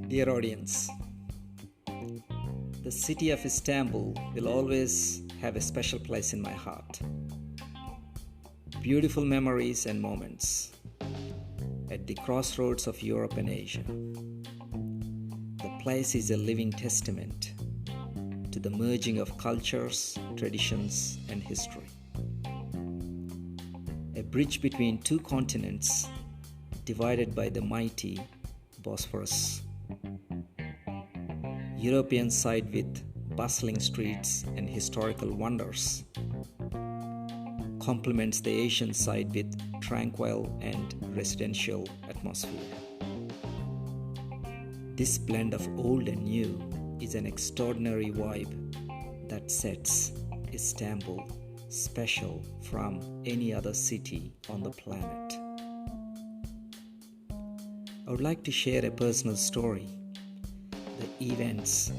Dear audience, the city of Istanbul will always have a special place in my heart. Beautiful memories and moments at the crossroads of Europe and Asia. The place is a living testament to the merging of cultures, traditions, and history. A bridge between two continents divided by the mighty Bosphorus. European side with bustling streets and historical wonders complements the Asian side with tranquil and residential atmosphere. This blend of old and new is an extraordinary vibe that sets Istanbul special from any other city on the planet. I would like to share a personal story, the events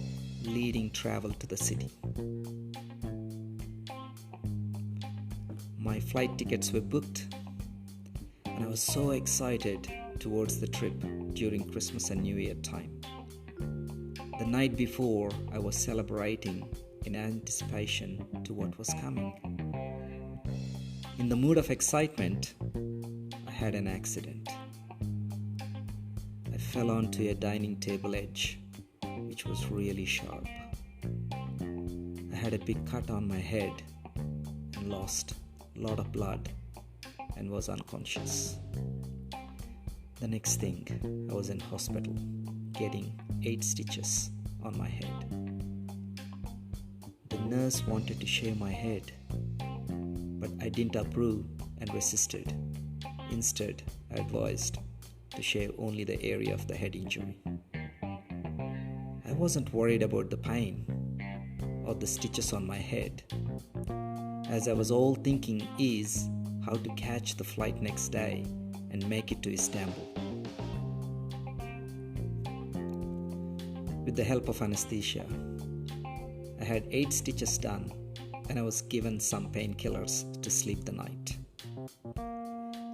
leading travel to the city. My flight tickets were booked and I was so excited towards the trip during Christmas and New Year time. The night before, I was celebrating in anticipation to what was coming. In the mood of excitement, I had an accident. I fell onto a dining table edge, which was really sharp. I had a big cut on my head and lost a lot of blood and was unconscious. The next thing, I was in hospital getting 8 stitches on my head. The nurse wanted to shave my head, but I didn't approve and resisted. Instead, I advised to shave only the area of the head injury. I wasn't worried about the pain or the stitches on my head, as I was all thinking is how to catch the flight next day and make it to Istanbul. With the help of anesthesia, I had 8 stitches done and I was given some painkillers to sleep the night.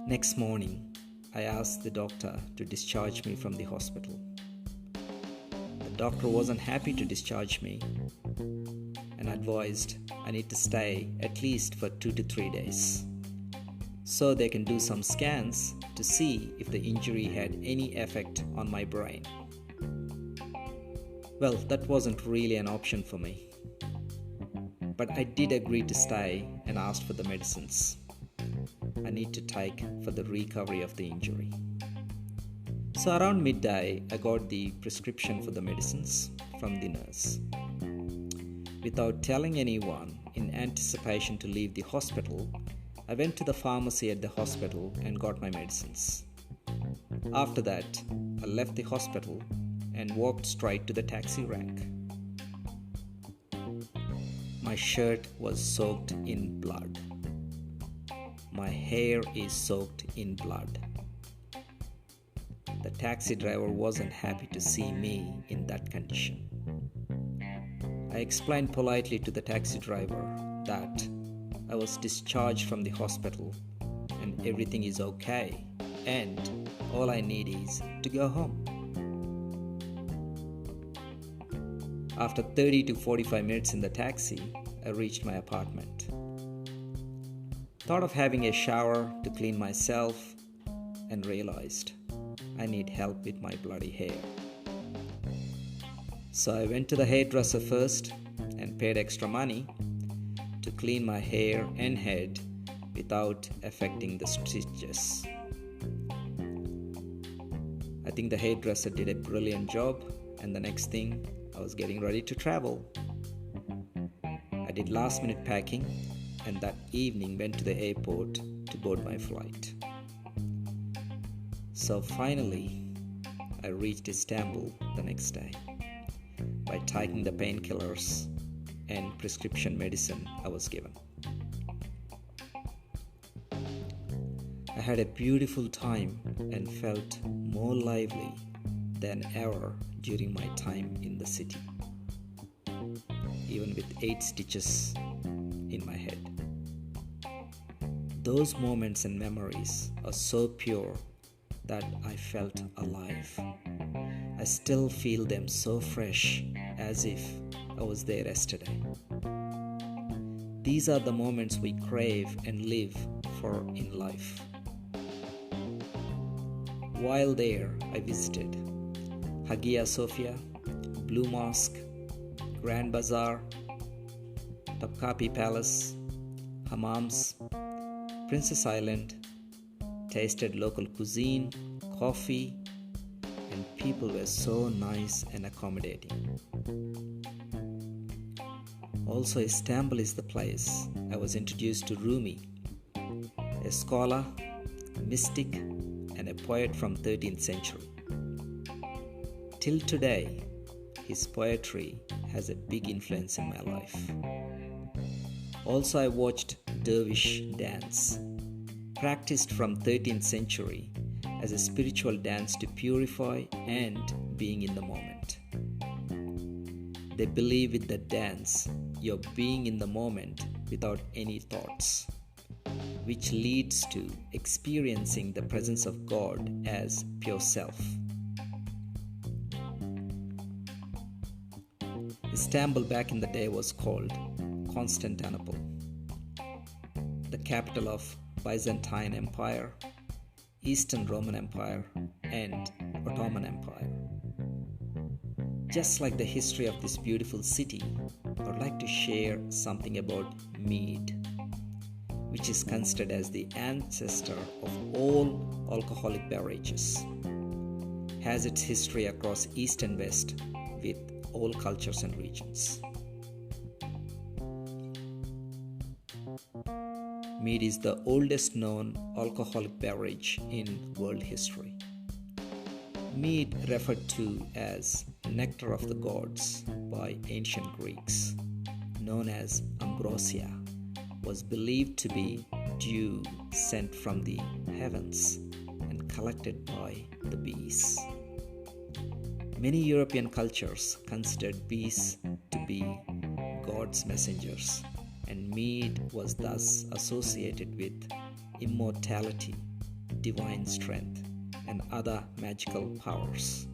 Next morning, I asked the doctor to discharge me from the hospital. The doctor wasn't happy to discharge me and advised I need to stay at least for 2 to 3 days so they can do some scans to see if the injury had any effect on my brain. Well, that wasn't really an option for me, but I did agree to stay and asked for the medicines I need to take for the recovery of the injury. So around midday, I got the prescription for the medicines from the nurse. Without telling anyone, in anticipation to leave the hospital, I went to the pharmacy at the hospital and got my medicines. After that, I left the hospital and walked straight to the taxi rank. My shirt was soaked in blood. My hair is soaked in blood. The taxi driver wasn't happy to see me in that condition. I explained politely to the taxi driver that I was discharged from the hospital and everything is okay and all I need is to go home. After 30 to 45 minutes in the taxi, I reached my apartment. Thought of having a shower to clean myself and realized I need help with my bloody hair. So I went to the hairdresser first and paid extra money to clean my hair and head without affecting the stitches. I think the hairdresser did a brilliant job, and the next thing, I was getting ready to travel. I did last minute packing and that evening went to the airport to board my flight. So finally, I reached Istanbul the next day by taking the painkillers and prescription medicine I was given. I had a beautiful time and felt more lively than ever during my time in the city, even with 8 stitches in my head. Those moments and memories are so pure that I felt alive. I still feel them so fresh as if I was there yesterday. These are the moments we crave and live for in life. While there, I visited Hagia Sophia, Blue Mosque, Grand Bazaar, Topkapi Palace, Hammams, Princess Island, tasted local cuisine, coffee, and people were so nice and accommodating. Also, Istanbul is the place I was introduced to Rumi, a scholar, mystic, and a poet from 13th century. Till today, his poetry has a big influence in my life. Also, I watched dervish dance, practiced from 13th century as a spiritual dance to purify and being in the moment. They believe with the dance, you're being in the moment without any thoughts, which leads to experiencing the presence of God as pure self. Istanbul back in the day was called Constantinople, the capital of Byzantine Empire, Eastern Roman Empire, and Ottoman Empire. Just like the history of this beautiful city, I would like to share something about Mead, which is considered as the ancestor of all alcoholic beverages. Has its history across East and West with all cultures and regions. Mead is the oldest known alcoholic beverage in world history. Mead, referred to as Nectar of the Gods by ancient Greeks, known as ambrosia, was believed to be dew sent from the heavens and collected by the bees. Many European cultures considered bees to be God's messengers, and mead was thus associated with immortality, divine strength, and other magical powers.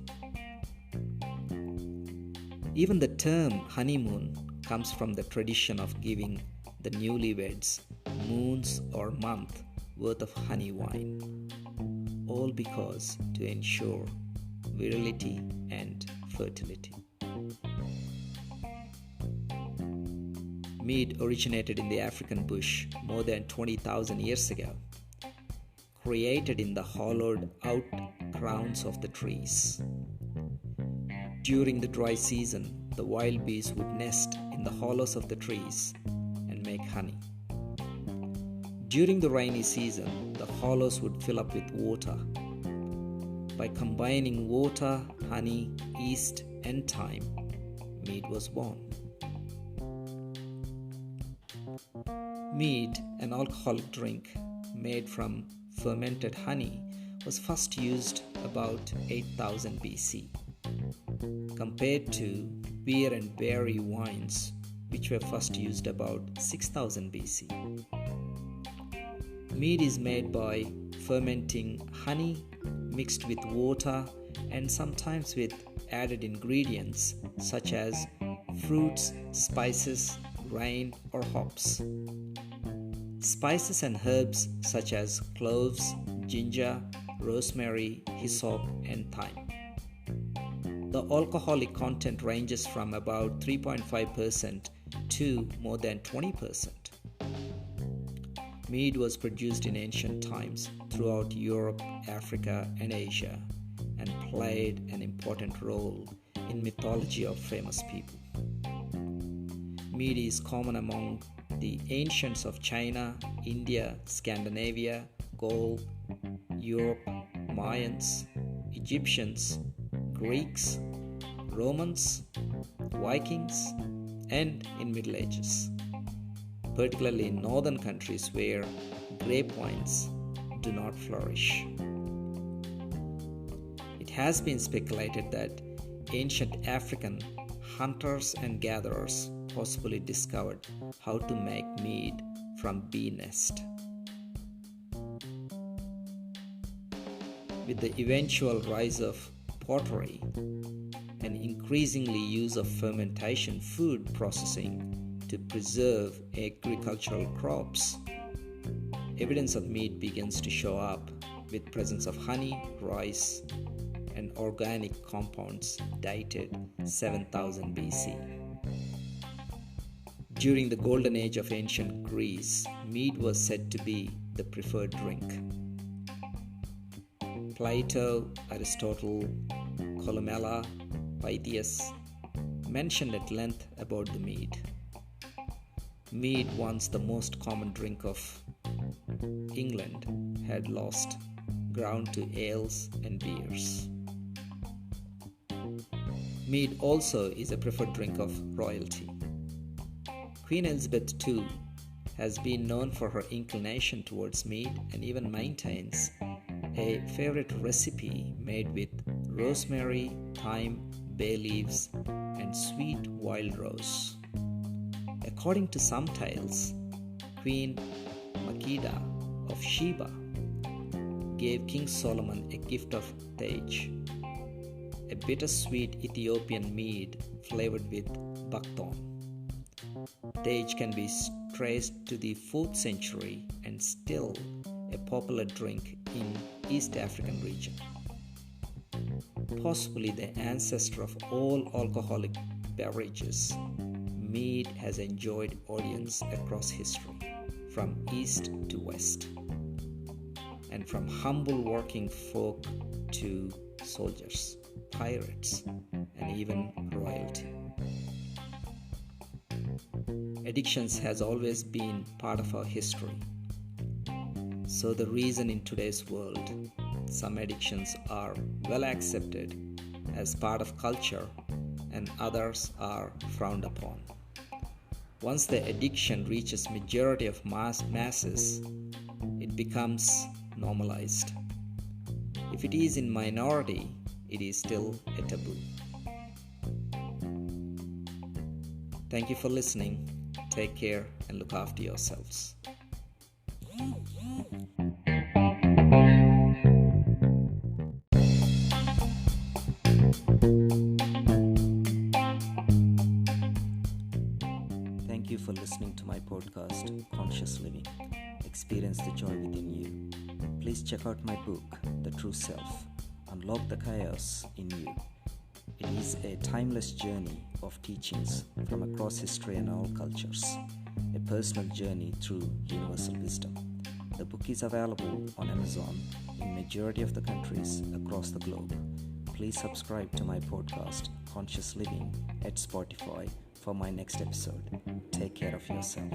Even the term honeymoon comes from the tradition of giving the newlyweds moons or month worth of honey wine, all because to ensure virility and fertility. Mead originated in the African bush more than 20,000 years ago, created in the hollowed out crowns of the trees. During the dry season, the wild bees would nest in the hollows of the trees and make honey. During the rainy season, the hollows would fill up with water. By combining water, honey, yeast, and thyme, mead was born. Mead, an alcoholic drink made from fermented honey, was first used about 8000 BC, compared to beer and berry wines, which were first used about 6000 BC. Mead is made by fermenting honey mixed with water and sometimes with added ingredients such as fruits, spices, grain, or hops. Spices and herbs such as cloves, ginger, rosemary, hyssop, and thyme. The alcoholic content ranges from about 3.5% to more than 20%. Mead was produced in ancient times throughout Europe, Africa, and Asia, and played an important role in mythology of famous people. Mead is common among the ancients of China, India, Scandinavia, Gaul, Europe, Mayans, Egyptians, Greeks, Romans, Vikings, and in Middle Ages, particularly in northern countries where grape vines do not flourish. It has been speculated that ancient African hunters and gatherers possibly discovered how to make mead from bee nest. With the eventual rise of pottery and increasingly use of fermentation food processing to preserve agricultural crops, evidence of mead begins to show up with presence of honey, rice, and organic compounds dated 7000 BC. During the golden age of ancient Greece, mead was said to be the preferred drink. Plato, Aristotle, Columella, Pythias mentioned at length about the mead. Mead, once the most common drink of England, had lost ground to ales and beers. Mead also is a preferred drink of royalty. Queen Elizabeth II has been known for her inclination towards mead and even maintains a favorite recipe made with rosemary, thyme, bay leaves, and sweet wild rose. According to some tales, Queen Makeda of Sheba gave King Solomon a gift of tej, a bittersweet Ethiopian mead flavored with buckthorn. Tej can be traced to the 4th century and still a popular drink in East African region. Possibly the ancestor of all alcoholic beverages, mead has enjoyed audience across history, from east to west, and from humble working folk to soldiers, pirates, and even royalty. Addictions has always been part of our history. So the reason in today's world, some addictions are well accepted as part of culture and others are frowned upon. Once the addiction reaches majority of masses, it becomes normalized. If it is in minority, it is still a taboo. Thank you for listening. Take care and look after yourselves. Thank you for listening to my podcast, Conscious Living. Experience the joy within you. Please check out my book, The True Self. Unlock the chaos in you. It is a timeless journey of teachings from across history and all cultures, a personal journey through universal wisdom. The book is available on Amazon in majority of the countries across the globe. Please subscribe to my podcast, Conscious Living, at Spotify for my next episode. Take care of yourself.